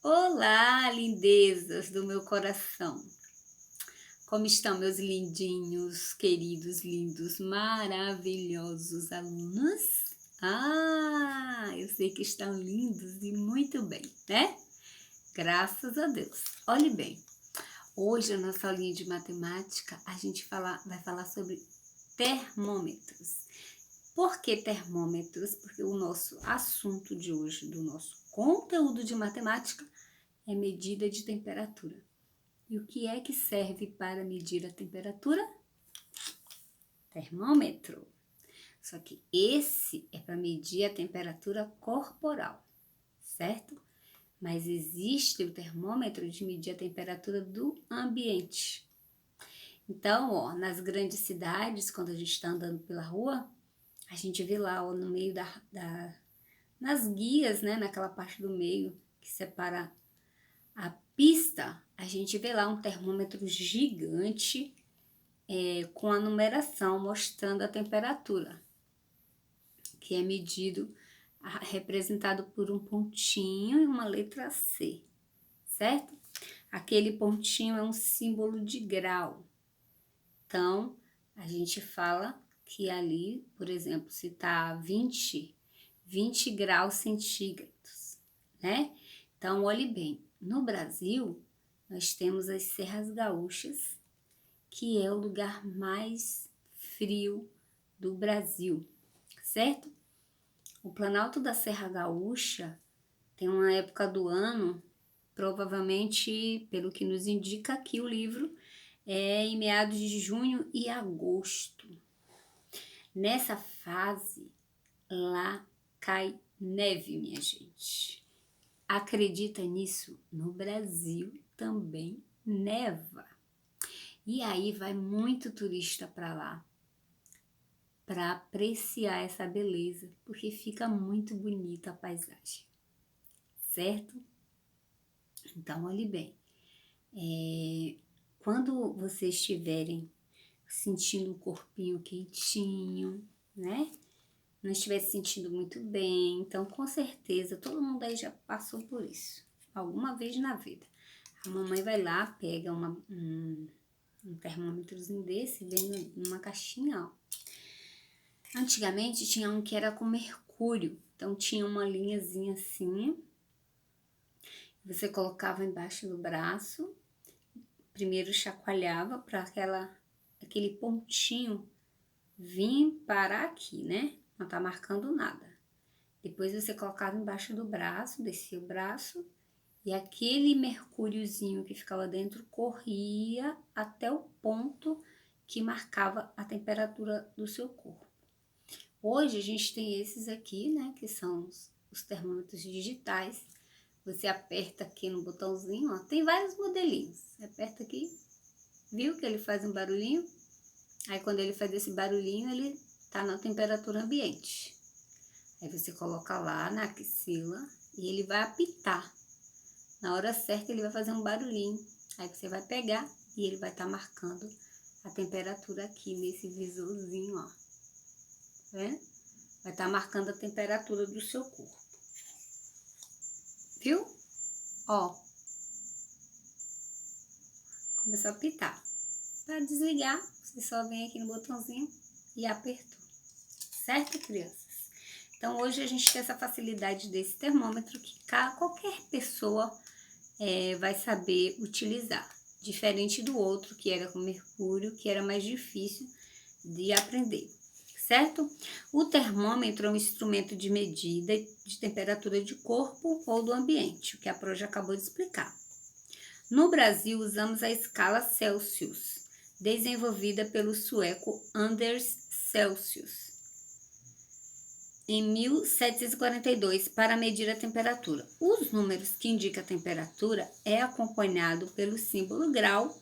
Olá, lindezas do meu coração. Como estão meus lindinhos, queridos, lindos, maravilhosos alunos? Eu sei que estão lindos e muito bem, né? Graças a Deus. Olhe bem, hoje na nossa aulinha de matemática a gente vai falar sobre termômetros. Por que termômetros? Porque o nosso assunto de hoje, do nosso conteúdo de matemática, é medida de temperatura. E o que é que serve para medir a temperatura? Termômetro. Só que esse é para medir a temperatura corporal, certo? Mas existe o termômetro de medir a temperatura do ambiente. Então, nas grandes cidades, quando a gente está andando pela rua, a gente vê lá, no meio nas guias, né, naquela parte do meio que separa a pista, a gente vê lá um termômetro gigante com a numeração mostrando a temperatura, que é representado por um pontinho e uma letra C, certo? Aquele pontinho é um símbolo de grau. Então, a gente fala que ali, por exemplo, se está 20 graus centígrados, né? Então, olhe bem, no Brasil, nós temos as Serras Gaúchas, que é o lugar mais frio do Brasil, certo? O Planalto da Serra Gaúcha tem uma época do ano, provavelmente, pelo que nos indica aqui o livro, é em meados de junho e agosto. Nessa fase, lá cai neve, minha gente. Acredita nisso? No Brasil também neva. E aí vai muito turista para lá, para apreciar essa beleza, porque fica muito bonita a paisagem, certo? Então, olhe bem, quando vocês estiverem sentindo o corpinho quentinho, né? Não estiver se sentindo muito bem, então com certeza todo mundo aí já passou por isso, alguma vez na vida. A mamãe vai lá, pega um termômetrozinho desse, vem numa caixinha, ó. Antigamente tinha um que era com mercúrio, então tinha uma linhazinha assim, você colocava embaixo do braço, primeiro chacoalhava para aquele pontinho vir parar aqui, né? Não tá marcando nada. Depois você colocava embaixo do braço, descia o braço, e aquele mercúriozinho que ficava dentro corria até o ponto que marcava a temperatura do seu corpo. Hoje a gente tem esses aqui, né, que são os termômetros digitais. Você aperta aqui no botãozinho, ó, tem vários modelinhos. Você aperta aqui, viu que ele faz um barulhinho? Aí quando ele faz esse barulhinho, ele tá na temperatura ambiente. Aí você coloca lá na axila e ele vai apitar. Na hora certa ele vai fazer um barulhinho. Aí você vai pegar e ele vai estar marcando a temperatura aqui nesse visorzinho, ó. Tá vendo? Vai estar marcando a temperatura do seu corpo. Viu? Ó. Começou a apitar. Para desligar, você só vem aqui no botãozinho e apertou. Certo, crianças? Então, hoje a gente tem essa facilidade desse termômetro que qualquer pessoa vai saber utilizar. Diferente do outro, que era com mercúrio, que era mais difícil de aprender. Certo? O termômetro é um instrumento de medida de temperatura de corpo ou do ambiente, o que a Pro já acabou de explicar. No Brasil, usamos a escala Celsius, desenvolvida pelo sueco Anders Celsius em 1742 para medir a temperatura. Os números que indicam a temperatura é acompanhado pelo símbolo grau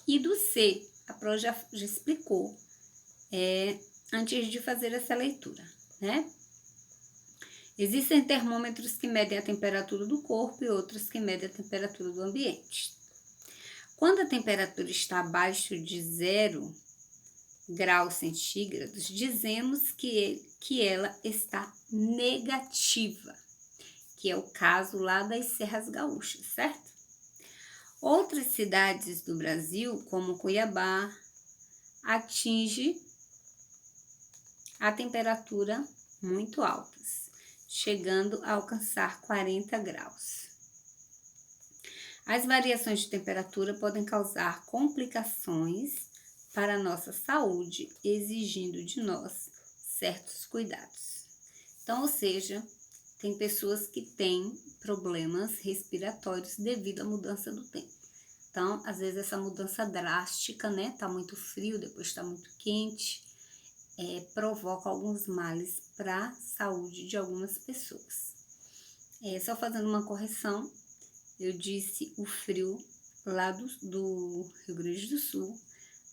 e do C. A Pro já explicou antes de fazer essa leitura, né? Existem termômetros que medem a temperatura do corpo e outros que medem a temperatura do ambiente. Quando a temperatura está abaixo de 0 graus centígrados, dizemos que ela está negativa. que é o caso lá das Serras Gaúchas, certo? Outras cidades do Brasil, como Cuiabá, atinge a temperatura muito altas, chegando a alcançar 40 graus. As variações de temperatura podem causar complicações para a nossa saúde, exigindo de nós certos cuidados. Então, ou seja, tem pessoas que têm problemas respiratórios devido à mudança do tempo. Então, às vezes essa mudança drástica, né? Tá muito frio, depois tá muito quente, provoca alguns males para a saúde de algumas pessoas. Só fazendo uma correção, eu disse o frio lá do Rio Grande do Sul,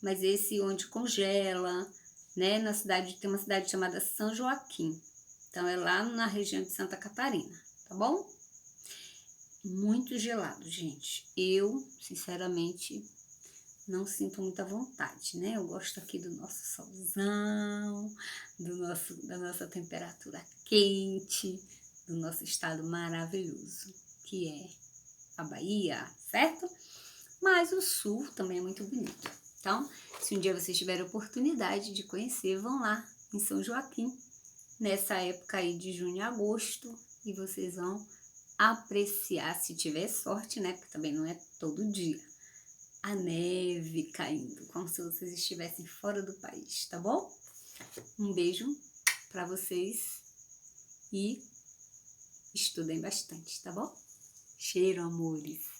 mas esse onde congela, né? Tem uma cidade chamada São Joaquim. Então, é lá na região de Santa Catarina, tá bom? Muito gelado, gente. Eu, sinceramente, não sinto muita vontade, né? Eu gosto aqui do nosso solzão, da nossa temperatura quente, do nosso estado maravilhoso, que é a Bahia, certo? Mas o sul também é muito bonito. Então, se um dia vocês tiverem oportunidade de conhecer, vão lá em São Joaquim, nessa época aí de junho a agosto, e vocês vão apreciar, se tiver sorte, né? Porque também não é todo dia, a neve caindo, como se vocês estivessem fora do país, tá bom? Um beijo para vocês e estudem bastante, tá bom? Cheiro, amores!